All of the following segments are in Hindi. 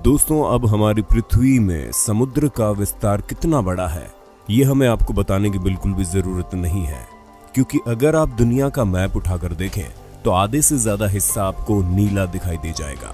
दोस्तों, अब हमारी पृथ्वी में समुद्र का विस्तार कितना बड़ा है ये हमें आपको बताने की बिल्कुल भी जरूरत नहीं है, क्योंकि अगर आप दुनिया का मैप उठाकर देखें तो आधे से ज्यादा हिस्सा आपको नीला दिखाई दे जाएगा।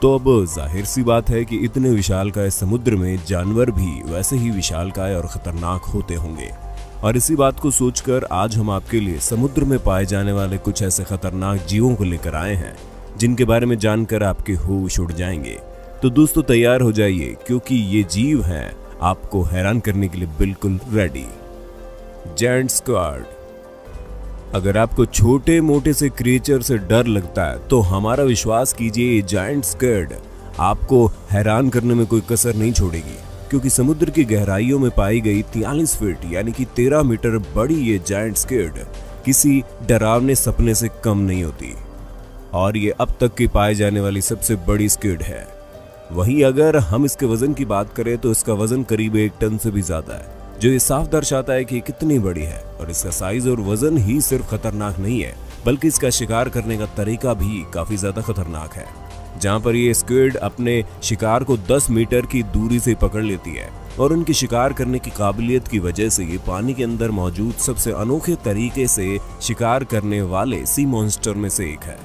तो अब जाहिर सी बात है कि इतने विशालकाय समुद्र में जानवर भी वैसे ही विशालकाय और खतरनाक होते होंगे। और इसी बात को सोचकर आज हम आपके लिए समुद्र में पाए जाने वाले कुछ ऐसे खतरनाक जीवों को लेकर आए हैं जिनके बारे में जानकर आपके होश उड़ जाएंगे। तो दोस्तों तैयार हो जाइए, क्योंकि ये जीव हैं आपको हैरान करने के लिए बिल्कुल रेडी। Giant squad. अगर आपको छोटे मोटे से क्रिएचर से डर लगता है तो हमारा विश्वास कीजिए, ये जायंट स्क्वाड आपको हैरान करने में कोई कसर नहीं छोड़ेगी, क्योंकि समुद्र की गहराइयों में पाई गई 43 फीट यानी कि 13 मीटर बड़ी ये जायंट स्क्वाड किसी डरावने सपने से कम नहीं होती और ये अब तक की पाई जाने वाली सबसे बड़ी स्क्वाड है। वहीं अगर हम इसके वजन की बात करें तो इसका वजन करीब 1 टन से भी ज्यादा है, जो ये साफ दर्शाता है कि कितनी बड़ी है। और इसका साइज और वजन ही सिर्फ खतरनाक नहीं है, बल्कि इसका शिकार करने का तरीका भी काफी ज्यादा खतरनाक है। जहां पर ये स्क्विड अपने शिकार को 10 मीटर की दूरी से पकड़ लेती है और उनकी शिकार करने की काबिलियत की वजह से ये पानी के अंदर मौजूद सबसे अनोखे तरीके से शिकार करने वाले सी मॉन्स्टर में से एक है।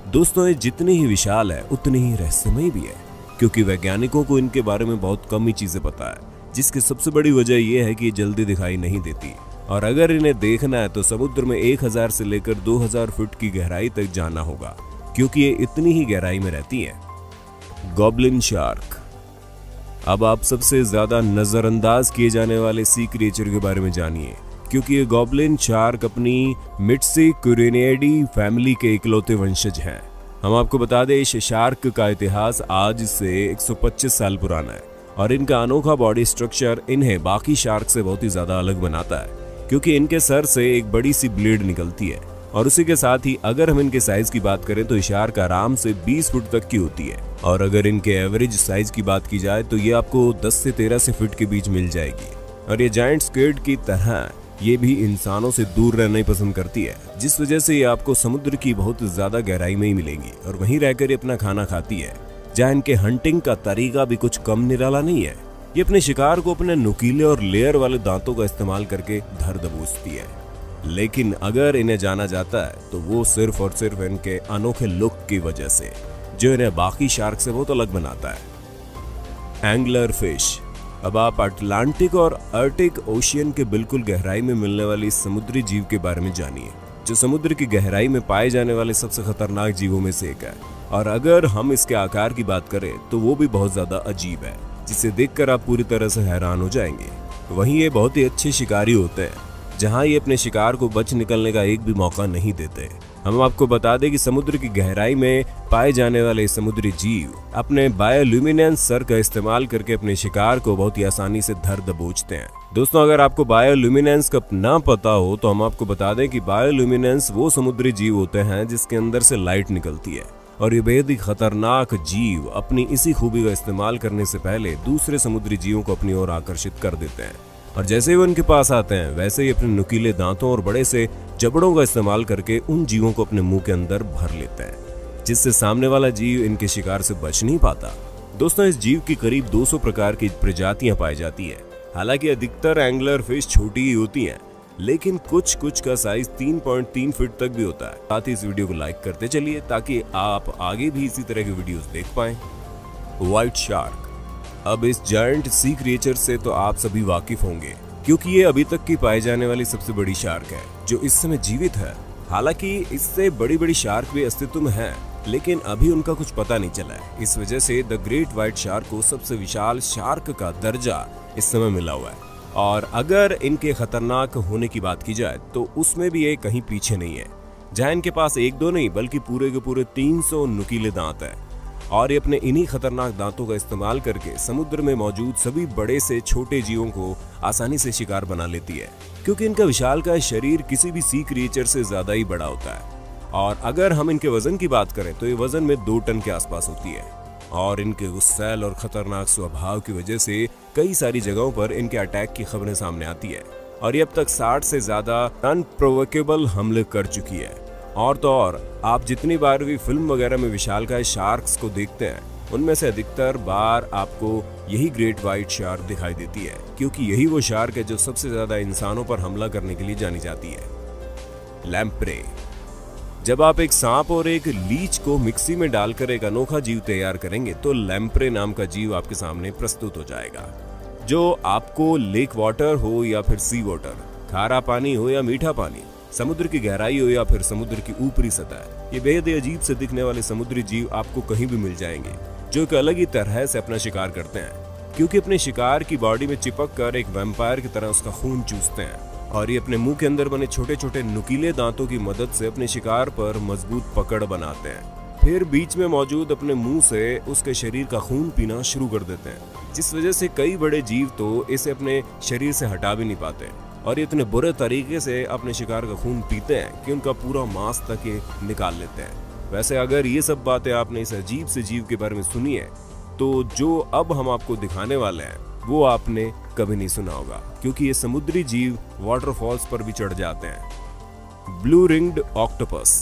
दोस्तों, ये जितनी ही विशाल है उतनी ही रहस्यमय भी है, क्योंकि वैज्ञानिकों को इनके बारे में बहुत कम ही चीजें पता है, जिसकी सबसे बड़ी वजह यह है कि ये जल्दी दिखाई नहीं देती और अगर इन्हें देखना है तो समुद्र में 1000 से लेकर 2000 फुट की गहराई तक जाना होगा, क्योंकि ये इतनी ही गहराई में रहती हैं। Goblin shark. अब आप सबसे ज्यादा नजरअंदाज किए जाने वाले सी क्रिएचर के बारे में जानिए, क्योंकि ये गॉब्लिन शार्क अपनी मिट्सिकुरेनियडी फैमिली के इकलौते वंशज हैं। हम आपको बता दें, इस शार्क का इतिहास आज से 125 साल पुराना है और इनका अनोखा बॉडी स्ट्रक्चर इन्हें बाकी शार्क से बहुत ही ज्यादा अलग बनाता है, क्योंकि इनके सर से एक बड़ी सी ब्लेड निकलती है और उसी के साथ ही अगर हम इनके साइज की बात करें तो शार्क आराम से 20 फुट तक की होती है और अगर इनके एवरेज साइज की बात की जाए तो ये आपको 10 से 13 फीट के बीच मिल जाएगी। और ये जायंट स्क्विड की तरह ये भी इंसानों से दूर रहना ही पसंद करती है, जिस वजह से ये आपको समुद्र की बहुत ज्यादा गहराई में ही मिलेंगी और वहीं रहकर ये अपना खाना खाती है। जहाँ इनके हंटिंग का तरीका भी कुछ कम निराला नहीं है। ये अपने शिकार को अपने नुकीले और लेयर वाले दांतों का इस्तेमाल करके धर दबोचती है, लेकिन अगर इन्हें जाना जाता है तो वो सिर्फ और सिर्फ इनके अनोखे लुक की वजह से, जो इन्हें बाकी शार्क से बहुत अलग बनाता है। Angler fish. अब आप अटलांटिक और आर्टिक ओशियन के बिल्कुल गहराई में मिलने वाली समुद्री जीव के बारे में जानिए, जो समुद्र की गहराई में पाए जाने वाले सबसे खतरनाक जीवों में से एक है। और अगर हम इसके आकार की बात करें तो वो भी बहुत ज्यादा अजीब है, जिसे देखकर आप पूरी तरह से हैरान हो जाएंगे। वहीं ये बहुत ही अच्छे शिकारी होते हैं, जहां ये अपने शिकार को बच निकलने का एक भी मौका नहीं देते। हम आपको बता दें कि समुद्र की गहराई में पाए जाने वाले समुद्री जीव अपने बायोल्यूमिनेंस सर का इस्तेमाल करके अपने शिकार को बहुत ही आसानी से धर दबोचते हैं। दोस्तों, अगर आपको बायोल्यूमिनेंस का ना पता हो तो हम आपको बता दें कि बायोल्यूमिनेंस वो समुद्री जीव होते हैं जिसके अंदर से लाइट निकलती है और ये बेहद ही खतरनाक जीव अपनी इसी खूबी का इस्तेमाल करने से पहले दूसरे समुद्री जीवों को अपनी ओर आकर्षित कर देते हैं और जैसे ही वो उनके पास आते हैं वैसे ही अपने नुकीले दांतों और बड़े से जबड़ों का इस्तेमाल करके उन जीवों को अपने मुंह के अंदर भर लेते हैं, जिससे सामने वाला जीव इनके शिकार से बच नहीं पाता। दोस्तों, इस जीव की करीब 200 प्रकार की प्रजातियां पाई जाती है। हालांकि अधिकतर एंगलर फिश छोटी ही होती हैं, लेकिन कुछ का साइज 3.3 फीट तक भी होता है। साथ ही इस वीडियो को लाइक करते चलिए ताकि आप आगे भी इसी तरह के वीडियोस देख पाएं। White shark. अब इस जायंट सी क्रिएचर से तो आप सभी वाकिफ होंगे, क्योंकि ये अभी तक की पाई जाने वाली सबसे बड़ी शार्क है जो इस समय जीवित है। हालांकि इससे बड़ी बड़ी शार्क भी अस्तित्व में है, लेकिन अभी उनका कुछ पता नहीं चला है। इस वजह से द ग्रेट व्हाइट शार्क को सबसे विशाल शार्क का दर्जा इस समय मिला हुआ है और अगर इनके खतरनाक होने की बात की जाए तो उसमें भी ये कहीं पीछे नहीं है। जहां इनके पास 1-2 नहीं बल्कि पूरे के पूरे 300 नुकीले दांत है और ये अपने इन्हीं खतरनाक दांतों का इस्तेमाल करके समुद्र में मौजूद सभी बड़े से छोटे जीवों को आसानी से शिकार बना लेती है, क्योंकि इनका विशालकाय शरीर किसी भी सी क्रिएचर से ज्यादा ही बड़ा होता है। और अगर हम इनके वजन की बात करें तो ये वजन में 2 टन के आसपास होती है और इनके गुस्सैल और खतरनाक स्वभाव की वजह से कई सारी जगहों पर इनके अटैक की खबरें सामने आती है और ये अब तक 60 से ज्यादा अनप्रोवोकेबल हमले कर चुकी है। और तो और आप जितनी बार भी फिल्म वगैरह में विशालकाय शार्क्स को देखते हैं उनमें से अधिकतर बार आपको यही ग्रेट व्हाइट शार्क दिखाई देती है, क्योंकि यही वो शार्क है जो सबसे ज्यादा इंसानों पर हमला करने के लिए जानी जाती है। लैम्प्रे। जब आप एक सांप और एक लीच को मिक्सी में डालकर एक अनोखा जीव तैयार करेंगे तो लैम्प्रे नाम का जीव आपके सामने प्रस्तुत हो जाएगा, जो आपको लेक वाटर हो या फिर सी वाटर, खारा पानी हो या मीठा पानी, समुद्र की गहराई हो या फिर समुद्र की ऊपरी सतह, ये बेहद अजीब से दिखने वाले समुद्री जीव आपको कहीं भी मिल जाएंगे, जो एक अलग ही तरह से अपना शिकार करते हैं, क्योंकि अपने शिकार की बॉडी में चिपक कर एक वैम्पायर की तरह उसका खून चूसते हैं और ये अपने मुंह के अंदर बने छोटे छोटे नुकीले दांतों की मदद से अपने शिकार पर मजबूत पकड़ बनाते हैं। फिर बीच में मौजूद अपने मुंह से उसके शरीर का खून पीना शुरू कर देते हैं, जिस वजह से कई बड़े जीव तो इसे अपने शरीर से हटा भी नहीं पाते और इतने बुरे तरीके से अपने शिकार का खून पीते हैं कि उनका पूरा मांस तक ये निकाल लेते हैं। वैसे अगर ये सब बातें आपने इस अजीब से जीव के बारे में सुनी है तो जो अब हम आपको दिखाने वाले हैं वो आपने कभी नहीं सुना होगा, क्योंकि ये समुद्री जीव वाटरफॉल्स पर भी चढ़ जाते हैं। Blue ringed octopus.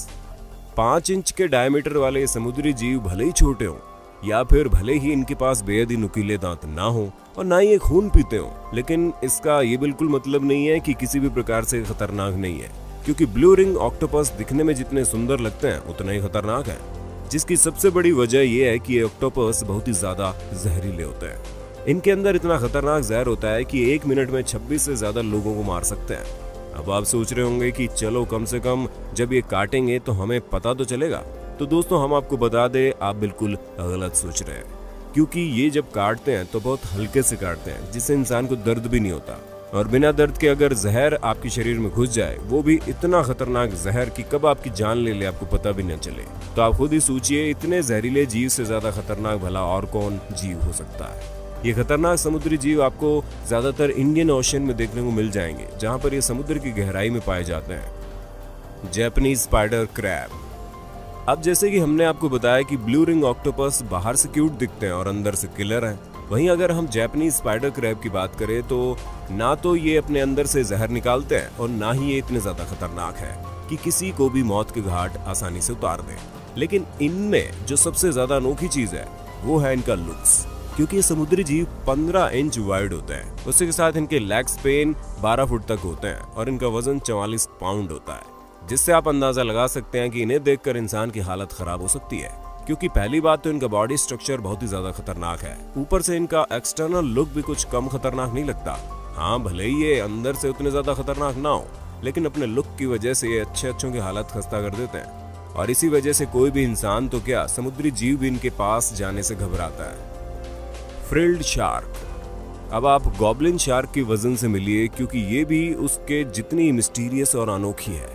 5 इंच के डायमीटर वाले ये समुद्री जीव भले ही छोटे हों या फिर भले ही इनके पास बेहद ही नुकीले दांत ना हो और ना ही ये खून पीते हो, लेकिन इसका ये बिल्कुल मतलब नहीं है कि किसी भी प्रकार से खतरनाक नहीं है, क्योंकि ब्लू रिंग ऑक्टोपस दिखने में जितने सुंदर लगते हैं उतना ही खतरनाक है, जिसकी सबसे बड़ी वजह यह है कि ये ऑक्टोपस बहुत ही ज्यादा जहरीले होते हैं। इनके अंदर इतना खतरनाक जहर होता है कि 1 मिनट में 26 से ज्यादा लोगों को मार सकते हैं। अब आप सोच रहे होंगे कि चलो कम से कम जब ये काटेंगे तो हमें पता तो चलेगा। तो दोस्तों हम आपको बता दें, आप बिल्कुल गलत सोच रहे हैं, क्योंकि ये जब काटते हैं तो बहुत हल्के से काटते हैं, जिससे इंसान को दर्द भी नहीं होता, और बिना दर्द के अगर जहर आपके शरीर में घुस जाए, वो भी इतना खतरनाक जहर कि कब आपकी जान ले ले आपको पता भी न चले। तो आप खुद ही सोचिए, इतने जहरीले जीव से ज्यादा खतरनाक भला और कौन जीव हो सकता है। ये खतरनाक समुद्री जीव आपको ज्यादातर इंडियन ओशन में देखने को मिल जाएंगे, जहाँ पर ये समुद्र की गहराई में पाए जाते हैं। Japanese spider crab. अब जैसे कि हमने आपको बताया कि ब्लू रिंग ऑक्टोपस बाहर से क्यूट दिखते हैं और अंदर से किलर हैं, वहीं अगर हम जैपनीज स्पाइडर क्रैब की बात करें तो ना तो ये अपने अंदर से जहर निकालते हैं और ना ही ये इतने ज्यादा खतरनाक है कि किसी को भी मौत के घाट आसानी से उतार दें। लेकिन इनमें जो सबसे ज्यादा अनोखी चीज है वो है इनका लुक्स, क्योंकि ये समुद्री जीव 15 इंच वाइड होते हैं। उसी के साथ इनके लेग स्पेन 12 फुट तक होते हैं और इनका वजन 44 पाउंड होता है, जिससे आप अंदाजा लगा सकते हैं कि इन्हें देखकर इंसान की हालत खराब हो सकती है। क्योंकि पहली बात तो इनका बॉडी स्ट्रक्चर बहुत ही ज्यादा खतरनाक है, ऊपर से इनका एक्सटर्नल लुक भी कुछ कम खतरनाक नहीं लगता। हाँ, भले ही ये अंदर से उतने ज्यादा खतरनाक ना हो, लेकिन अपने लुक की वजह से ये अच्छों की हालत खस्ता कर देते हैं, और इसी वजह से कोई भी इंसान तो क्या, समुद्री जीव भी इनके पास जाने से घबराता है। Frilled shark. अब आप गॉब्लिन शार्क की वजन से मिलिए, क्योंकि ये भी उसके जितनी मिस्टीरियस और अनोखी है,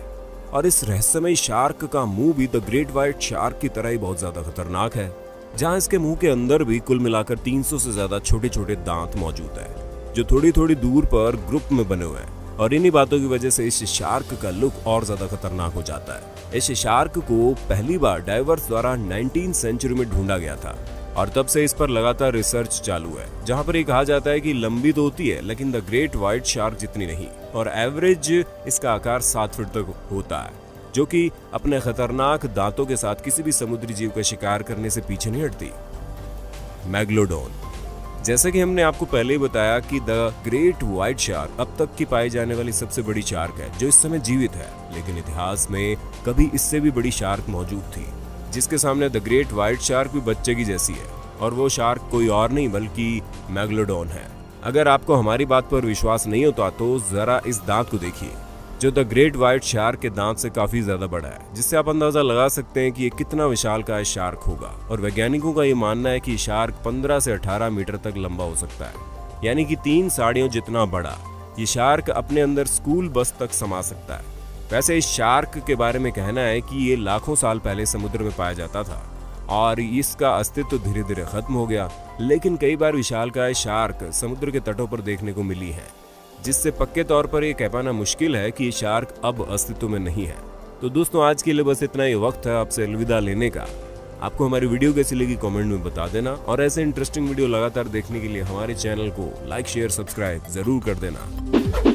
और इस रहस्यमय शार्क का मुंह भी द ग्रेट व्हाइट शार्क की तरह ही बहुत ज्यादा खतरनाक है, जहां इसके मुंह के अंदर भी कुल मिलाकर 300 से ज्यादा छोटे छोटे दांत मौजूद है, जो थोड़ी थोड़ी दूर पर ग्रुप में बने हुए हैं। और इन्हीं बातों की वजह से इस शार्क का लुक और ज्यादा खतरनाक हो जाता है। इस शार्क को पहली बार डाइवर्स द्वारा 19वीं सेंचुरी में ढूंढा गया था, और तब से इस पर लगातार रिसर्च चालू है, जहां पर ये कहा जाता है कि लंबी तो होती है लेकिन द ग्रेट व्हाइट शार्क जितनी नहीं, और एवरेज इसका आकार 7 फुट तक होता है, जो कि अपने खतरनाक दांतों के साथ किसी भी समुद्री जीव का शिकार करने से पीछे नहीं हटती। मैग्लोडोन। जैसे कि हमने आपको पहले ही बताया कि द ग्रेट व्हाइट शार्क अब तक की पाई जाने वाली सबसे बड़ी शार्क है जो इस समय जीवित है, लेकिन इतिहास में कभी इससे भी बड़ी शार्क मौजूद थी, जिसके सामने द ग्रेट व्हाइट शार्क भी बच्चे की जैसी है, और वो शार्क कोई और नहीं बल्कि मैग्लोडोन है। अगर आपको हमारी बात पर विश्वास नहीं होता तो जरा इस दांत को देखिए, जो द ग्रेट व्हाइट शार्क के दांत से काफी ज्यादा बड़ा है, जिससे आप अंदाजा लगा सकते हैं कि ये कितना विशालकाय शार्क होगा। और वैज्ञानिकों का ये मानना है कि शार्क 15 से 18 मीटर तक लंबा हो सकता है, यानी कि 3 साड़ियों जितना बड़ा। ये शार्क अपने अंदर स्कूल बस तक समा सकता है। वैसे इस शार्क के बारे में कहना है कि ये लाखों साल पहले समुद्र में पाया जाता था और इसका अस्तित्व धीरे धीरे खत्म हो गया, लेकिन कई बार विशालकाय शार्क समुद्र के तटों पर देखने को मिली है, जिससे पक्के तौर पर ये कह पाना मुश्किल है कि ये शार्क अब अस्तित्व में नहीं है। तो दोस्तों आज के लिए बस इतना ही वक्त है आपसे अलविदा लेने का। आपको हमारी वीडियो कैसी लगी कमेंट में बता देना, और ऐसे इंटरेस्टिंग वीडियो लगातार देखने के लिए हमारे चैनल को लाइक शेयर सब्सक्राइब जरूर कर देना।